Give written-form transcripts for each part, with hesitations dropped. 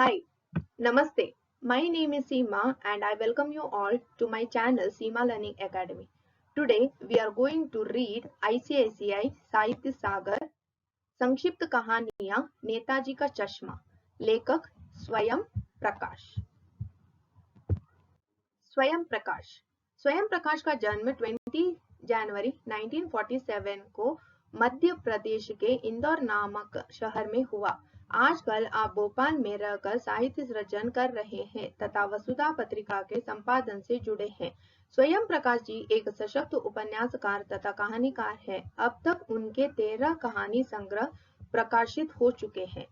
Hi, Namaste. My name is Seema and I welcome you all to my channel Seema Learning Academy. Today we are going to read ICICI साहित्य सागर संक्षिप्त कहानियां नेताजी का चश्मा लेखक स्वयं प्रकाश। स्वयं प्रकाश का जन्म 20 जनवरी 1947 को मध्य प्रदेश के इंदौर नामक शहर में हुआ। आजकल आप भोपाल में रहकर साहित्य सृजन कर रहे हैं तथा वसुधा पत्रिका के संपादन से जुड़े हैं। स्वयं प्रकाश जी एक सशक्त उपन्यासकार तथा कहानीकार हैं। अब तक उनके 13 कहानी संग्रह प्रकाशित हो चुके हैं।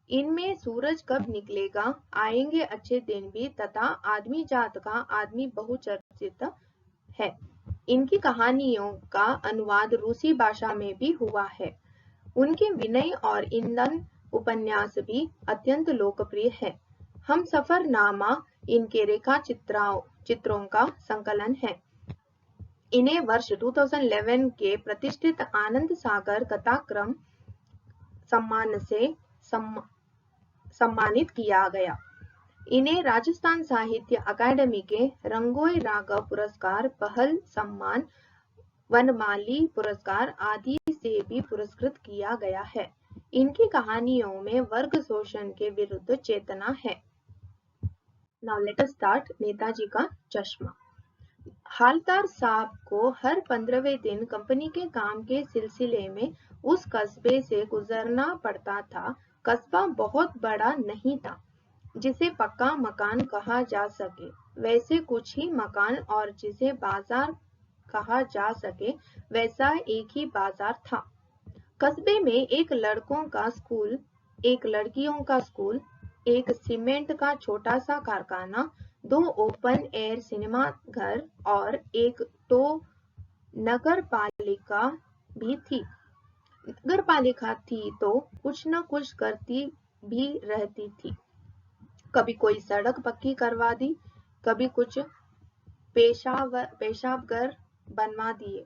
इनमें सूरज कब निकलेगा, आएंगे अच्छे दिन भी तथा आदमी जात का आदमी बहुचर्चित है। इनकी कहानियों का अनुवाद रूसी भाषा में भी हुआ है। उनके विनय और ईंधन उपन्यास भी अत्यंत लोकप्रिय है। हम सफरनामा इनके रेखा चित्रों का संकलन है। इन्हें वर्ष 2011 के प्रतिष्ठित आनंद सागर कथाक्रम सम्मान से सम्मानित किया गया। इन्हें राजस्थान साहित्य अकादमी के रंगोई राघव पुरस्कार, पहल सम्मान, वनमाली पुरस्कार आदि से भी पुरस्कृत किया गया है। इनकी कहानियों में वर्ग शोषण के विरुद्ध चेतना है। Now let us start Netaji का चश्मा। हालदार साहब को हर 15वें दिन कंपनी के काम के सिलसिले में उस कस्बे से गुजरना पड़ता था। कस्बा बहुत बड़ा नहीं था जिसे पक्का मकान कहा जा सके, वैसे कुछ ही मकान, और जिसे बाजार कहा जा सके वैसा एक ही बाजार था। कस्बे में एक लड़कों का स्कूल, एक लड़कियों का स्कूल, एक सीमेंट का छोटा सा कारखाना, 2 ओपन एयर सिनेमा घर और एक तो नगर पालिका भी थी। नगर पालिका थी तो कुछ न कुछ करती भी रहती थी। कभी कोई सड़क पक्की करवा दी, कभी कुछ पेशाबगर बनवा दिए,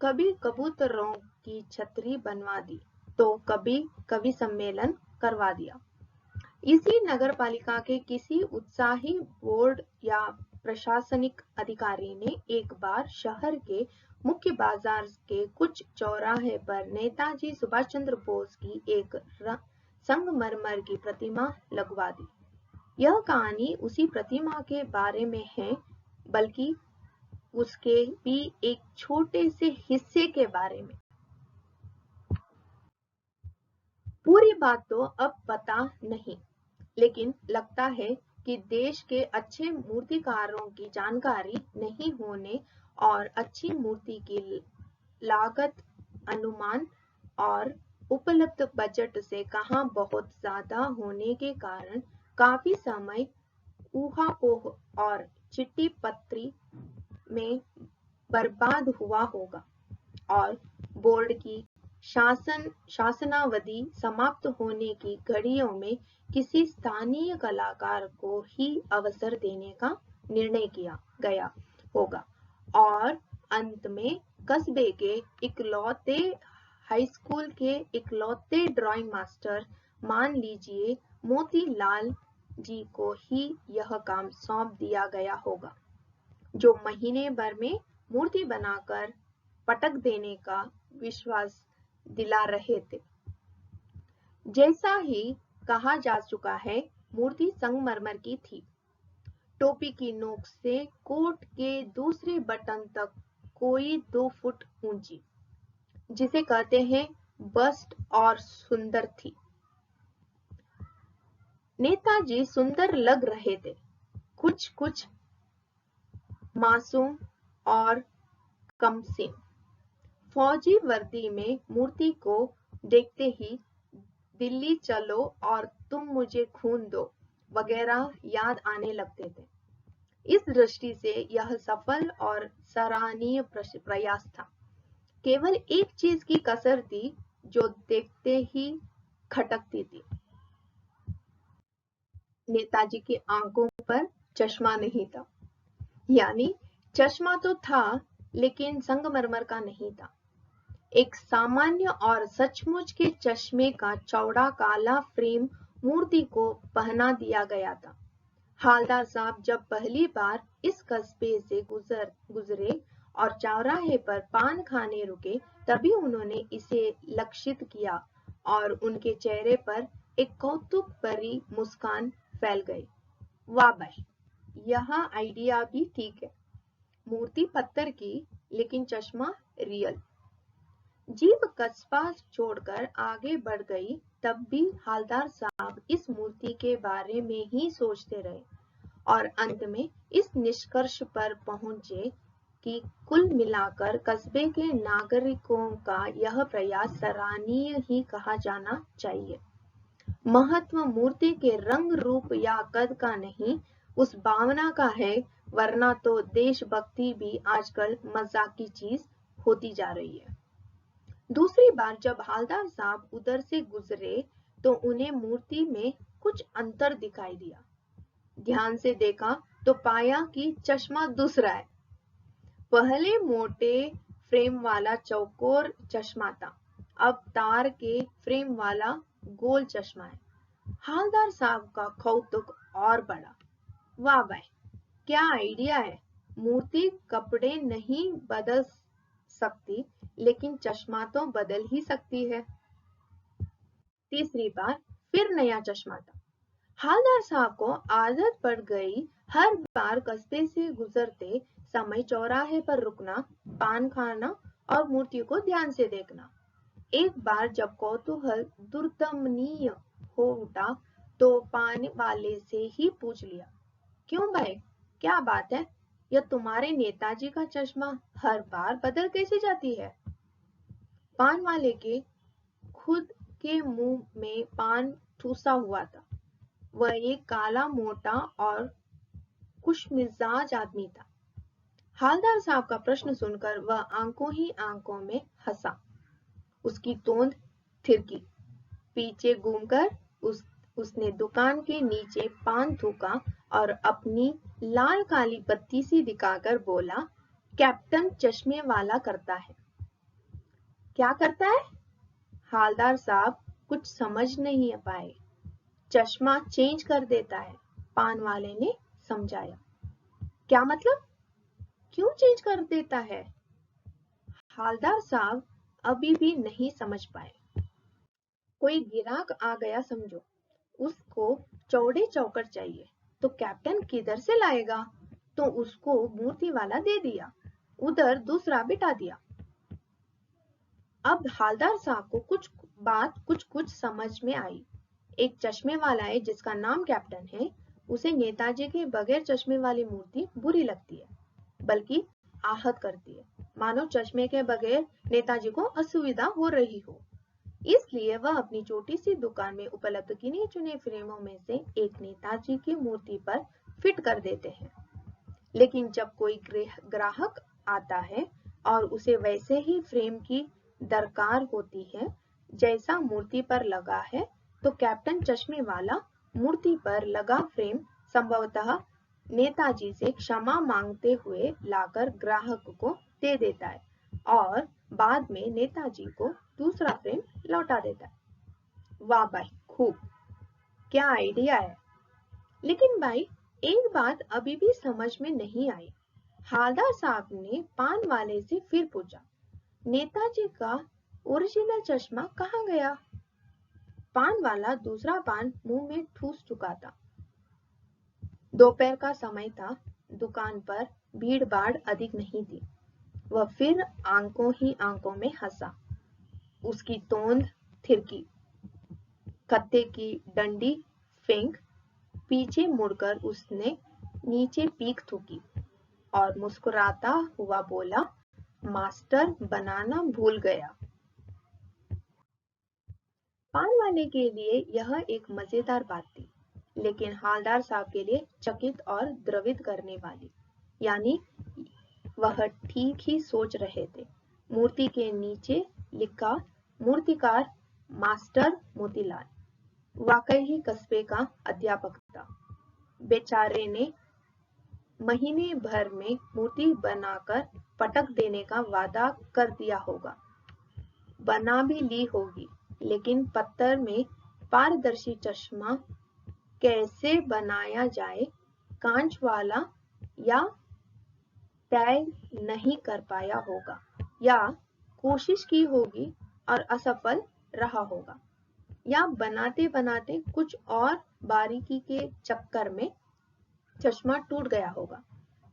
कभी कबूतरों की छतरी बनवा दी, तो कभी सम्मेलन करवा दिया। इसी नगर पालिका के किसी उत्साही बोर्ड या प्रशासनिक अधिकारी ने एक बार शहर के मुख्य बाजार के कुछ चौराहे पर नेताजी सुभाष चंद्र बोस की एक संगमरमर की प्रतिमा लगवा दी। यह कहानी उसी प्रतिमा के बारे में है, बल्कि उसके भी एक छोटे से हिस्से के बारे में। पूरी बात तो अब पता नहीं, लेकिन लगता है कि देश के अच्छे मूर्तिकारों की जानकारी नहीं होने और अच्छी मूर्ति की लागत अनुमान और उपलब्ध बजट से कहाँ बहुत ज्यादा होने के कारण काफी समय ऊहापोह और चिट्ठी पत्री में बर्बाद हुआ होगा, और बोर्ड की शासनावधि समाप्त होने की घड़ियों में किसी स्थानीय कलाकार को ही अवसर देने का निर्णय किया गया होगा, और अंत में कस्बे के इकलौते हाई स्कूल के इकलौते ड्राइंग मास्टर, मान लीजिए मोतीलाल जी को ही यह काम सौंप दिया गया होगा, जो महीने भर में मूर्ति बनाकर पटक देने का विश्वास दिला रहे थे। जैसा ही कहा जा चुका है, मूर्ति संगमरमर की थी, टोपी की नोक से कोट के दूसरे बटन तक कोई 2 फुट ऊंची, जिसे कहते हैं बस्ट, और सुंदर थी। नेताजी सुंदर लग रहे थे, कुछ मासूम और कमसीन। फौजी वर्दी में मूर्ति को देखते ही दिल्ली चलो और तुम मुझे खून दो वगैरह याद आने लगते थे। इस दृष्टि से यह सफल और सराहनीय प्रयास था। केवल एक चीज की कसर थी जो देखते ही खटकती थी। नेताजी की आंखों पर चश्मा नहीं था, यानी चश्मा तो था लेकिन संगमरमर का नहीं था। एक सामान्य और सचमुच के चश्मे का चौड़ा काला फ्रेम मूर्ति को पहना दिया गया था। हालदार साहब जब पहली बार इस कस्बे से गुजरे और चौराहे पर पान खाने रुके, तभी उन्होंने इसे लक्षित किया और उनके चेहरे पर एक कौतुक भरी मुस्कान फैल गई। वाह भाई, यह आइडिया भी ठीक है। मूर्ति पत्थर की, लेकिन चश्मा रियल। जीप कस्बा छोड़कर आगे बढ़ गई, तब भी हालदार साहब इस मूर्ति के बारे में ही सोचते रहे और अंत में इस निष्कर्ष पर पहुंचे कि कुल मिलाकर कस्बे के नागरिकों का यह प्रयास सराहनीय ही कहा जाना चाहिए। महत्व मूर्ति के रंग रूप या कद का नहीं, उस भावना का है, वरना तो देशभक्ति भी आजकल मजाक की चीज होती जा रही है। दूसरी बार जब हालदार साहब उधर से गुजरे तो उन्हें मूर्ति में कुछ अंतर दिखाई दिया। ध्यान से देखा तो पाया कि चश्मा दूसरा है। पहले मोटे फ्रेम वाला चौकोर चश्मा था, अब तार के फ्रेम वाला गोल चश्मा है। हालदार साहब का कौतुक और बढ़ा। वाह भाई, क्या आइडिया है। मूर्ति कपड़े नहीं बदल सकती, लेकिन चश्मा तो बदल ही सकती है। तीसरी बार फिर नया चश्मा था। हालदार साहब को आदत पड़ गई हर बार कस्बे से गुजरते समय चौराहे पर रुकना, पान खाना और मूर्ति को ध्यान से देखना। एक बार जब कौतूहल दुर्दमनीय हो उठा तो पान वाले से ही पूछ लिया, क्यों भाई, क्या बात है, यह तुम्हारे नेताजी का चश्मा हर बार बदल कैसे जाती है। पान वाले के खुद के मुंह में पान ठूसा हुआ था। वह एक काला, मोटा और खुशमिजाज आदमी था। हालदार साहब का प्रश्न सुनकर वह आंखों ही आंखों में हंसा। उसकी तोंद थिरकी। पीछे घूमकर उसने दुकान के नीचे पान थूका और अपनी लाल काली बत्ती सी दिखाकर बोला, कैप्टन चश्मे वाला करता है। क्या करता है? हालदार साहब कुछ समझ नहीं पाए। चश्मा चेंज कर देता है, पान वाले ने समझाया। क्या मतलब? क्यों चेंज कर देता है? हालदार साहब अभी भी नहीं समझ पाए। कोई ग्राहक आ गया समझो, उसको चौड़े चौकर चाहिए, तो कैप्टन किधर से लाएगा? तो उसको मूर्ति वाला दे दिया, उधर दूसरा बिठा दिया। अब हालदार साहब को कुछ समझ में आई। एक चश्मे वाला है जिसका नाम कैप्टन है, उसे नेताजी के बगैर चश्मे वाली मूर्ति बुरी लगती है, बल्कि आहत करती है, मानो चश्मे के बगैर नेताजी को असुविधा हो रही हो। इसलिए वह अपनी छोटी सी दुकान में उपलब्ध गिने चुने फ्रेमों में से एक नेताजी की मूर्ति पर फिट कर देते हैं। लेकिन जब कोई ग्राहक आता है और उसे वैसे ही फ्रेम की दरकार होती है जैसा मूर्ति पर लगा है, तो कैप्टन चश्मे वाला मूर्ति पर लगा फ्रेम संभवतः नेताजी से क्षमा मांगते हुए लाकर ग्राहक को दे देता है और बाद में नेताजी को दूसरा फ्रेम लौटा देता है। वाह भाई, खूब, क्या आइडिया है। लेकिन भाई, एक बात अभी भी समझ में नहीं आई। हालदार साहब ने पान वाले से फिर पूछा, नेताजी का ओरिजिनल चश्मा कहाँ गया? पान वाला दूसरा पान मुंह में ठूस चुका था। दोपहर का समय था, दुकान पर भीड़ भाड़ अधिक नहीं थी। वह फिर आंखों ही आंखों में हंसा। उसकी तोंद थिरकी, कत्ते की डंडी फेंक, पीछे मुड़कर उसने नीचे पीक थूकी और मुस्कुराता हुआ बोला, मास्टर बनाना भूल गया। पान वाले के लिए यह एक मजेदार बात थी, लेकिन हालदार साहब के लिए चकित और द्रवित करने वाली। यानी वह ठीक ही सोच रहे थे। मूर्ति के नीचे लिखा, मूर्तिकार मास्टर मोतीलाल। वाकई ही कस्बे का अध्यापक था। बेचारे ने महीने भर में मूर्ति बनाकर पटक देने का वादा कर दिया होगा। बना भी ली होगी, लेकिन पत्थर में पारदर्शी चश्मा कैसे बनाया जाए, कांच वाला, या तय नहीं कर पाया होगा, या कोशिश की होगी और असफल रहा होगा, या बनाते बनाते कुछ और बारीकी के चक्कर में चश्मा टूट गया होगा,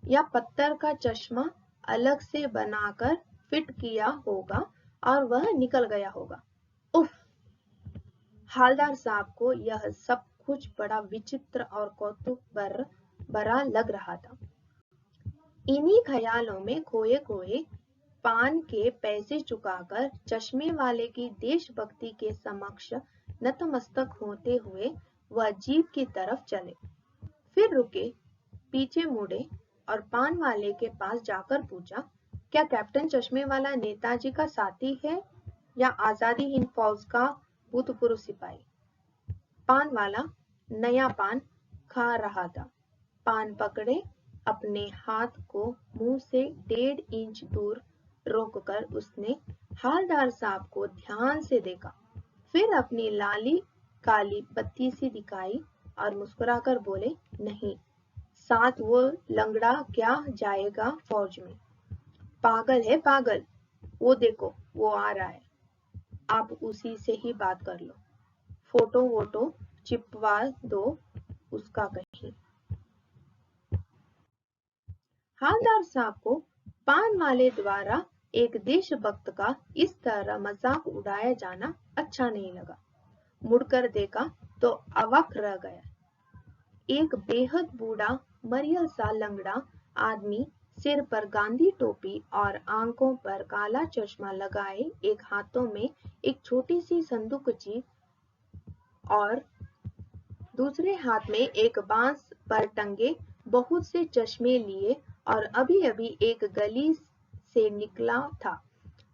या पत्थर का चश्मा अलग से बनाकर फिट किया होगा और वह निकल गया होगा। उफ! हालदार साहब को यह सब कुछ बड़ा विचित्र और कौतुक भरा लग रहा था। इन्हीं ख्यालों में खोए खोए पान के पैसे चुकाकर चश्मे वाले की देशभक्ति के समक्ष नतमस्तक होते हुए वह जीप की तरफ चले। फिर रुके, पीछे मुड़े और पान वाले के पास जाकर पूछा, क्या कैप्टन चश्मे वाला नेताजी का साथी है या आजादी हिंद फौज का भूतपूर्व सिपाही? पान वाला नया पान खा रहा था। पान पकड़े अपने हाथ को मुंह से 1.5 इंच दूर रोककर उसने हालदार साहब को ध्यान से देखा, फिर अपनी लाली काली बत्ती सी दिखाई और मुस्कुराकर बोले, नहीं, साथ वो लंगड़ा क्या जाएगा फौज में? पागल है पागल, वो देखो वो आ रहा है, आप उसी से ही बात कर लो, फोटो वोटो चिपवा दो उसका कहीं। हालदार साहब को पान वाले द्वारा एक देशभक्त का इस तरह मजाक उड़ाया जाना अच्छा नहीं लगा। मुड़कर देखा तो अवाक रह गया। एक बेहद बूढ़ा मरियल सा लंगड़ा आदमी सिर पर गांधी टोपी और आंखों पर काला चश्मा लगाए एक हाथों में एक छोटी सी संदूकची और दूसरे हाथ में एक बांस पर टंगे बहुत से चश्मे लिए और अभी अभी एक गली से निकला था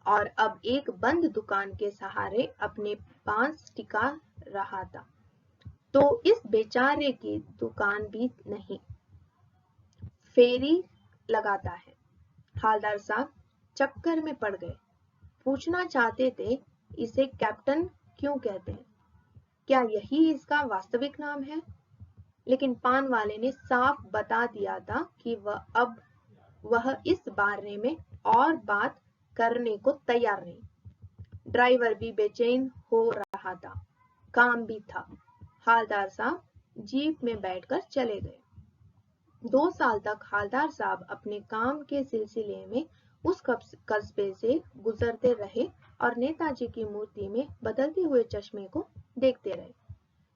और अब एक बंद दुकान के सहारे अपने बांस टिका रहा था, तो इस बेचारे की दुकान भी नहीं, फेरी लगाता है। हालदार साहब चक्कर में पड़ गए। पूछना चाहते थे, इसे कैप्टन क्यों कहते हैं? क्या यही इसका वास्तविक नाम है? लेकिन पान वाले ने साफ बता दिया था कि वह इस बारे में और बात करने को तैयार नहीं। ड्राइवर भी बेचैन हो रहा था, काम भी था। हालदार साहब जीप में बैठकर चले गए। 2 साल तक हालदार साहब अपने काम के सिलसिले में उस कस्बे से गुजरते रहे और नेताजी की मूर्ति में बदलते हुए चश्मे को देखते रहे।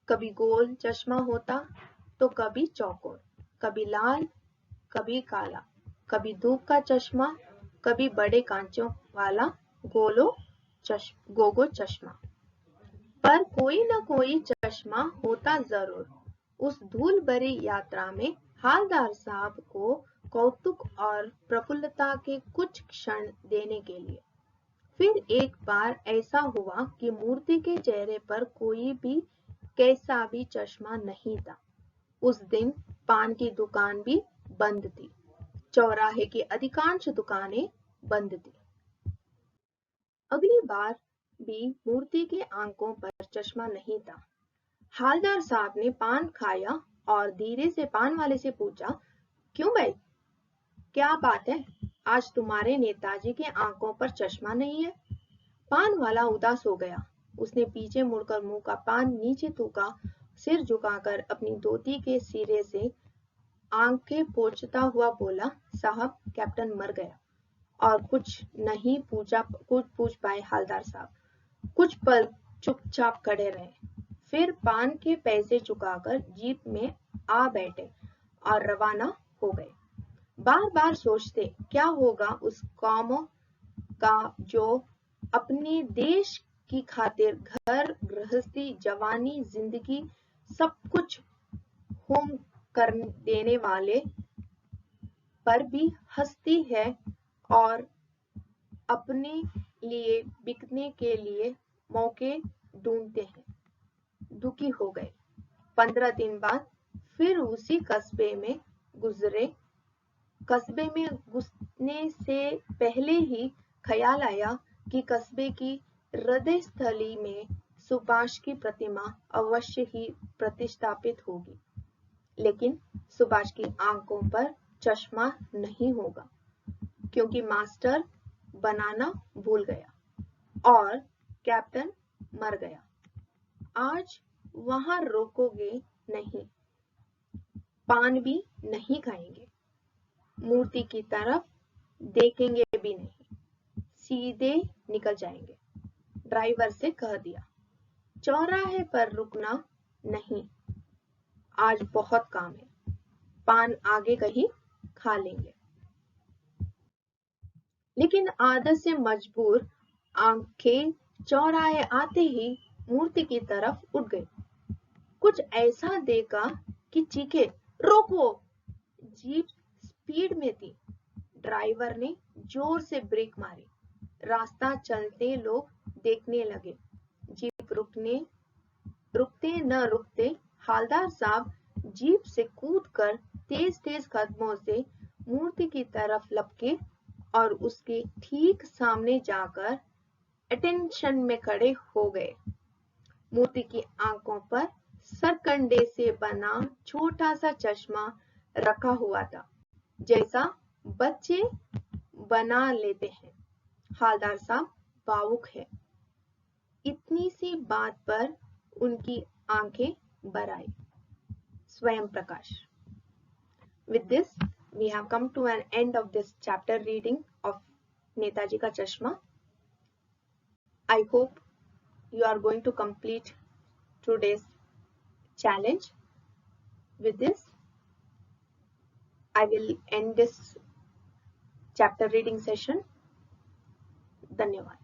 कभी गोल चश्मा होता तो कभी चौकोर, कभी लाल, कभी काला, कभी धूप का चश्मा, कभी बड़े कांचों वाला गोगो चश्मा, पर कोई न कोई चश्मा होता जरूर। उस धूल भरी यात्रा में हालदार साहब को कौतुक और प्रफुल्लता के कुछ क्षण देने के लिए। फिर एक बार ऐसा हुआ कि मूर्ति के चेहरे पर कोई भी कैसा भी चश्मा नहीं था। उस दिन पान की दुकान भी बंद थी। चौराहे की अधिकांश दुकानें बंद थी। अगली बार भी मूर्ति के आंखों पर चश्मा नहीं था। हालदार साहब ने पान खाया और धीरे से पान वाले से पूछा, क्यों भाई, क्या बात है? आज तुम्हारे नेताजी के आंखों पर चश्मा नहीं है? पान वाला उदास हो गया। उसने पीछे मुड़कर मुंह का पान नीचे थूका, सिर झुकाकर अपनी धोती के सिरे से आंखें पोंछता हुआ बोला, साहब कैप्टन मर गया। और कुछ नहीं पूछ पाए हालदार साहब। कुछ पल चुपचाप खड़े रहे, फिर पान के पैसे चुकाकर जीप में आ बैठे और रवाना हो गए। बार बार सोचते, क्या होगा उस कौम का जो अपने देश की खातिर घर गृहस्थी जवानी जिंदगी सब कुछ होम कर देने वाले पर भी हंसती है और अपने लिए बिकने के लिए मौके ढूंढते हैं। दुखी हो गए। 15 दिन बाद फिर उसी कस्बे में गुजरे। कस्बे में घुसने से पहले ही ख्याल आया कि कस्बे की हृदय स्थली में सुभाष की प्रतिमा अवश्य ही प्रतिष्ठापित होगी, लेकिन सुभाष की आंखों पर चश्मा नहीं होगा, क्योंकि मास्टर बनाना भूल गया और कैप्टन मर गया। आज वहां रोकोगे नहीं, पान भी नहीं खाएंगे, मूर्ति की तरफ देखेंगे भी नहीं, सीधे निकल जाएंगे। ड्राइवर से कह दिया, चौराहे पर रुकना नहीं, आज बहुत काम है, पान आगे कहीं खा लेंगे। लेकिन आदत से मजबूर आंखें चौराहे आते ही मूर्ति की तरफ उठ गई। कुछ ऐसा देखा कि चीखे, रोको। जीप स्पीड में थी। ड्राइवर ने जोर से ब्रेक मारी। रास्ता चलते लोग देखने लगे। जीप रुकते न रुकते हालदार साहब जीप से कूदकर तेज-तेज कदमों से मूर्ति की तरफ लपके और उसके ठीक सामने जाकर अटेंशन में खड़े हो गए। मूर्ति की आंखों पर सरकंडे से बना छोटा सा चश्मा रखा हुआ था, जैसा बच्चे बना लेते हैं। हालदार साहब भावुक है। इतनी सी बात पर उनकी आंखें भर आई। स्वयं प्रकाश। With this, we have come to an end of this chapter reading of Netaji Ka Chashma. I hope you are going to complete today's challenge. With this, I will end this chapter reading session. Dhanyavad.